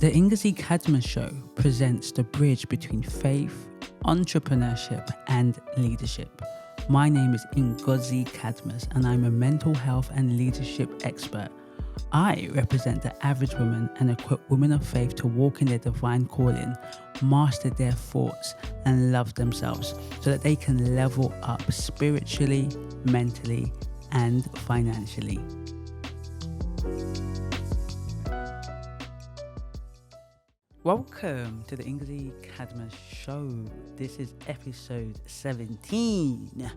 The Ngozi Cadmus Show presents the bridge between faith, entrepreneurship, and leadership. My name is Ngozi Cadmus, and I'm a mental health and leadership expert. I represent the average woman and equip women of faith to walk in their divine calling, master their thoughts, and love themselves so that they can level up spiritually, mentally, and financially. Welcome to the Ngozi Cadmus Show. This is episode 17.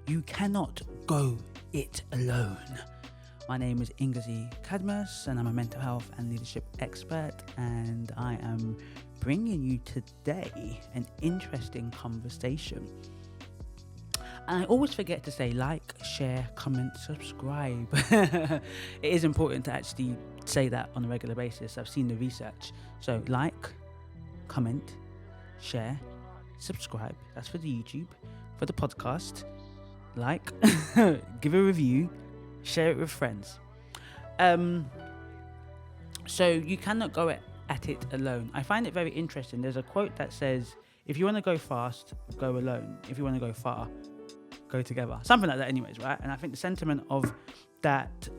You cannot go it alone. My name is Ngozi Cadmus, and I'm a mental health and leadership expert, and I am bringing you today an interesting conversation. And I always forget to say like, share, comment, subscribe. It is important to actually say that on a regular basis. I've seen the research. So like, comment, share, subscribe. That's for the YouTube. For the podcast, like, give a review, share it with friends. So you cannot go at it alone. I find it very interesting. There's a quote that says, if you want to go fast, go alone. If you want to go far, go together. Something like that anyways, right? And I think the sentiment of that,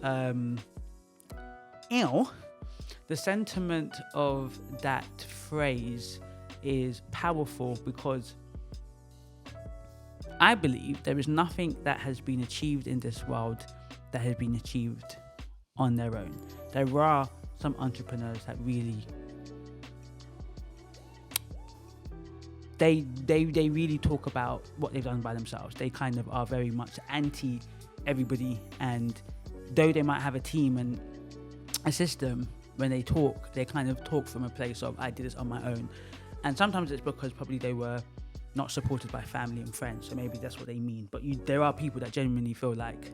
the sentiment of that phrase is powerful because I believe there is nothing that has been achieved in this world that has been achieved on their own. There are some entrepreneurs that really they really talk about what they've done by themselves. They kind of are very much anti everybody, and though they might have a team and a system, when they talk, they kind of talk from a place of, I did this on my own. And sometimes it's because probably they were not supported by family and friends, so maybe that's what they mean. But there are people that genuinely feel like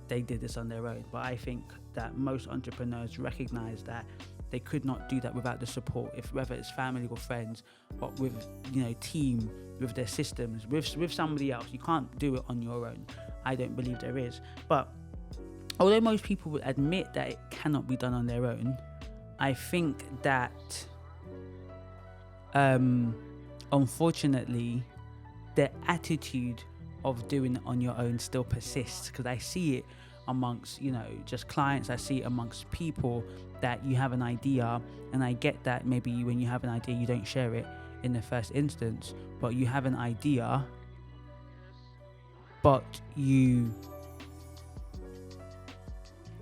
they did this on their own. But I think that most entrepreneurs recognize that they could not do that without the support, if whether it's family or friends, but with team, with their systems, with somebody else. You can't do it on your own. I don't believe there is. But although most people would admit that it cannot be done on their own, I think that unfortunately the attitude of doing it on your own still persists, because I see it amongst just clients. I see it amongst people that you have an idea, and I get that maybe when you have an idea you don't share it in the first instance, but you have an idea, but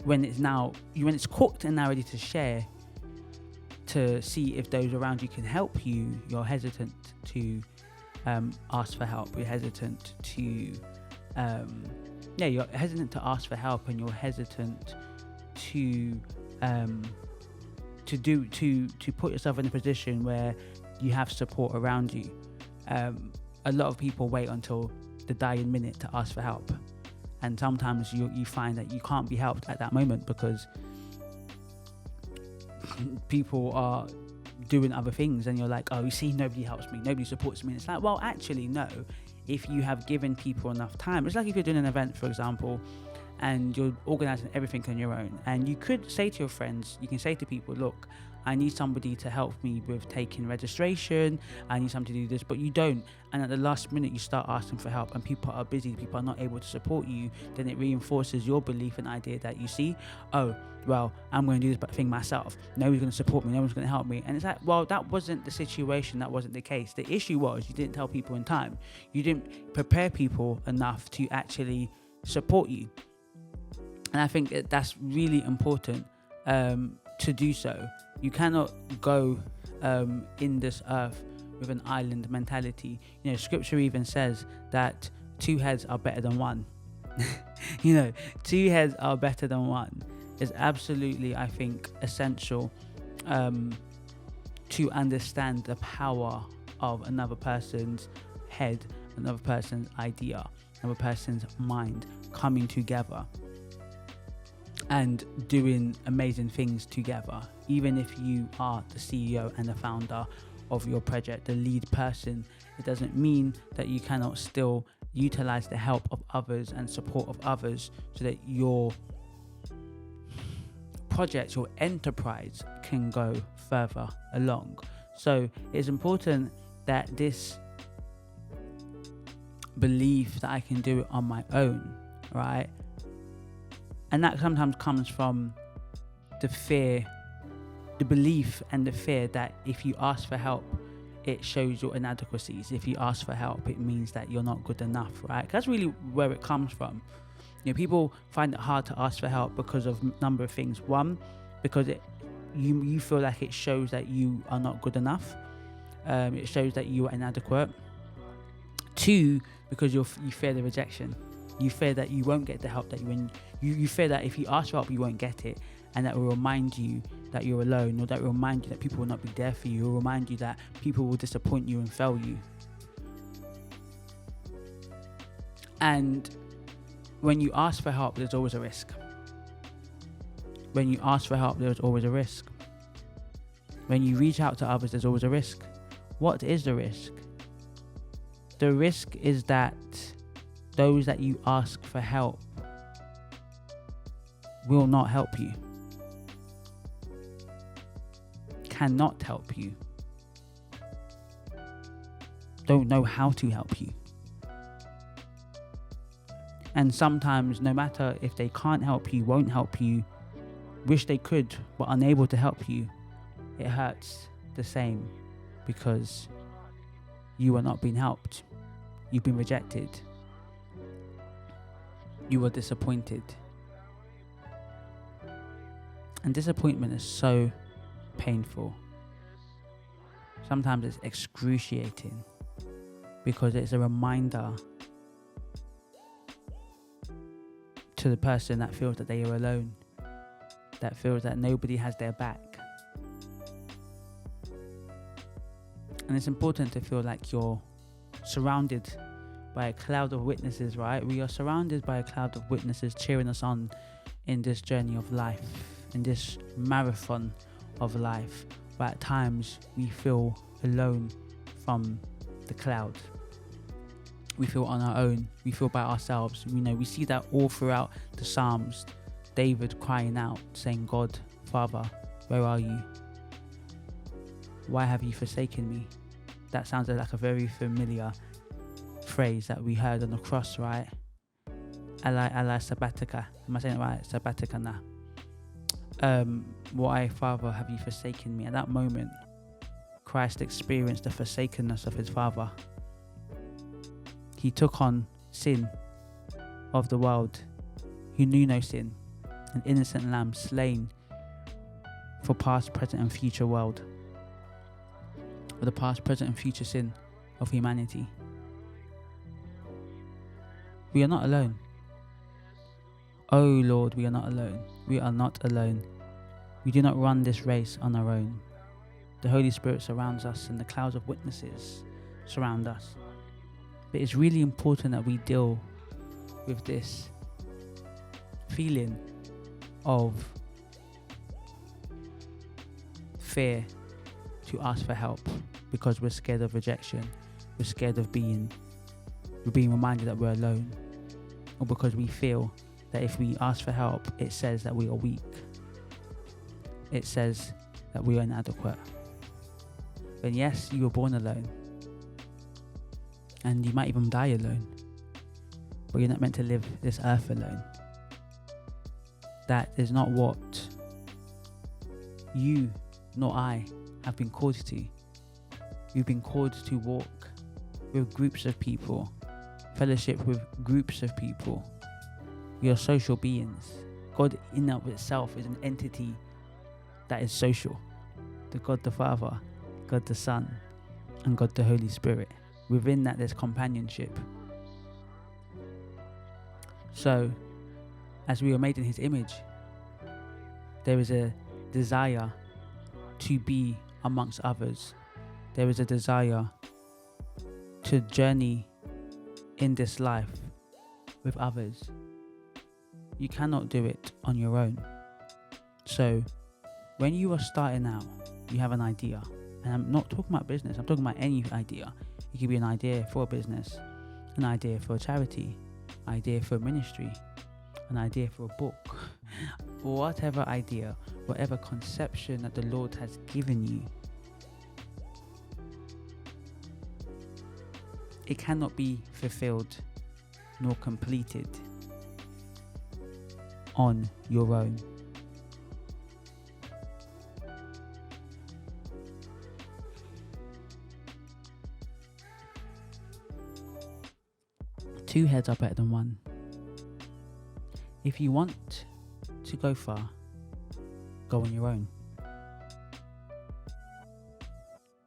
when it's cooked and now ready to share, to see if those around you can help you, you're hesitant to ask for help. You're hesitant to you're hesitant to ask for help, and you're hesitant to put yourself in a position where you have support around you. A lot of people wait until the dying minute to ask for help, and sometimes you find that you can't be helped at that moment because people are doing other things, and you're like, oh, you see, nobody helps me, nobody supports me. And it's like, well, actually, no. If you have given people enough time, it's like if you're doing an event, for example, and you're organizing everything on your own, and you could say to your friends, you can say to people, look, I need somebody to help me with taking registration, I need somebody to do this, but you don't. And at the last minute you start asking for help, and people are busy, people are not able to support you. Then it reinforces your belief and idea that you see, oh, well, I'm going to do this thing myself, nobody's going to support me, no one's going to help me. And it's like, well, that wasn't the situation, that wasn't the case. The issue was you didn't tell people in time, you didn't prepare people enough to actually support you. And I think that's really important to do so. You cannot go in this earth with an island mentality. Scripture even says that 2 heads are better than one. 2 heads are better than one. It's absolutely, I think, essential to understand the power of another person's head, another person's idea, another person's mind coming together and doing amazing things together. Even if you are the CEO and the founder of your project, the lead person, it doesn't mean that you cannot still utilize the help of others and support of others so that your project, your enterprise can go further along. So it's important that this belief that I can do it on my own, right? And that sometimes comes from the fear, the belief and the fear that if you ask for help, it shows your inadequacies. If you ask for help, it means that you're not good enough, right? That's really where it comes from. People find it hard to ask for help because of a number of things. One, because you feel like it shows that you are not good enough. It shows that you are inadequate. Two, because you fear the rejection. You fear that you won't get the help that you fear that if you ask for help, you won't get it. And that will remind you that you're alone, or that will remind you that people will not be there for you, or remind you that people will disappoint you and fail you. And when you ask for help, there's always a risk. When you ask for help, there's always a risk. When you reach out to others, there's always a risk. What is the risk? The risk is that those that you ask for help will not help you, cannot help you, don't know how to help you. And sometimes, no matter if they can't help you, won't help you, wish they could, but unable to help you, it hurts the same, because you are not being helped. You've been rejected. You were disappointed. And disappointment is so painful. Sometimes it's excruciating, because it's a reminder to the person that feels that they are alone, that feels that nobody has their back. And it's important to feel like you're surrounded by a cloud of witnesses, right? We are surrounded by a cloud of witnesses cheering us on in this journey of life, in this marathon of life. But at times we feel alone from the cloud. We feel on our own. We feel by ourselves. We see that all throughout the Psalms. David crying out, saying, God, Father, where are you? Why have you forsaken me? That sounds like a very familiar phrase that we heard on the cross, right? Allah sabbatika. Am I saying it right? Sabbatika na. Why, Father, have you forsaken me? At that moment, Christ experienced the forsakenness of his Father. He took on sin of the world. He knew no sin. An innocent lamb slain for past, present and future world. For the past, present and future sin of humanity. We are not alone. Oh Lord, we are not alone. We are not alone. We do not run this race on our own. The Holy Spirit surrounds us, and the clouds of witnesses surround us. But it's really important that we deal with this feeling of fear to ask for help, because we're scared of rejection. We're scared of being reminded that we're alone, or because we feel that if we ask for help, it says that we are weak. It says that we are inadequate. But yes, you were born alone, and you might even die alone, but you're not meant to live this earth alone. That is not what you nor I have been called to. We've been called to walk with groups of people, fellowship with groups of people. We are social beings. God in and of itself is an entity that is social. The God the Father, God the Son, and God the Holy Spirit. Within that there's companionship. So, as we are made in his image, there is a desire to be amongst others. There is a desire to journey in this life with others. You cannot do it on your own. So, when you are starting out, you have an idea. And I'm not talking about business, I'm talking about any idea. It could be an idea for a business, an idea for a charity, an idea for a ministry, an idea for a book, whatever idea. whatever conception that the Lord has given you, it cannot be fulfilled nor completed on your own. Two heads are better than one. If you want to go far, go on your own.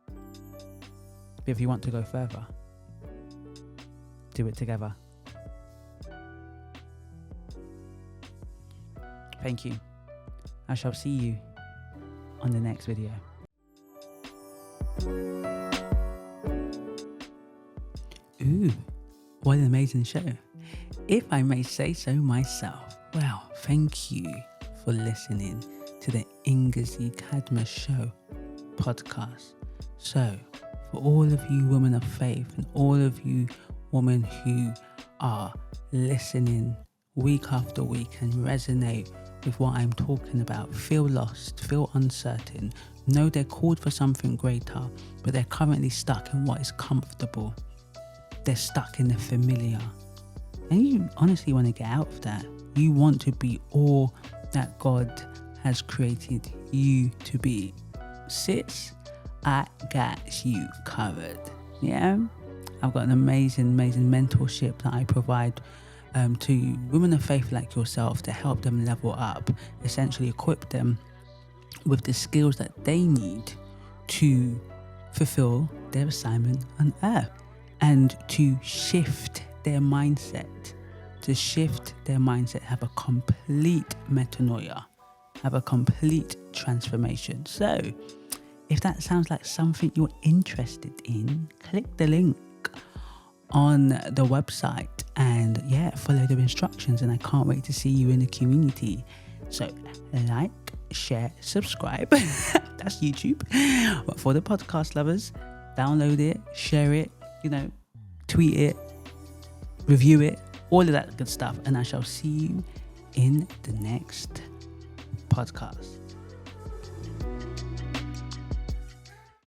But if you want to go further, do it together. Thank you. I shall see you on the next video. Ooh, what an amazing show. If I may say so myself. Well, thank you for listening to the Ngozi Cadmus Show podcast. So, for all of you women of faith and all of you women who are listening week after week and resonate with what I'm talking about, feel lost, feel uncertain, know they're called for something greater, but they're currently stuck in what is comfortable. They're stuck in the familiar. And you honestly want to get out of that. You want to be all that God has created you to be. Sis, I got you covered. Yeah? I've got an amazing mentorship that I provide to women of faith like yourself to help them level up, essentially equip them with the skills that they need to fulfill their assignment on earth and to shift their mindset, have a complete metanoia, have a complete transformation. So if that sounds like something you're interested in, click the link on the website and follow the instructions, and I can't wait to see you in the community. So like, share, subscribe. That's YouTube. But for the podcast lovers, download it, share it, tweet it, review it, all of that good stuff, and I shall see you in the next podcast.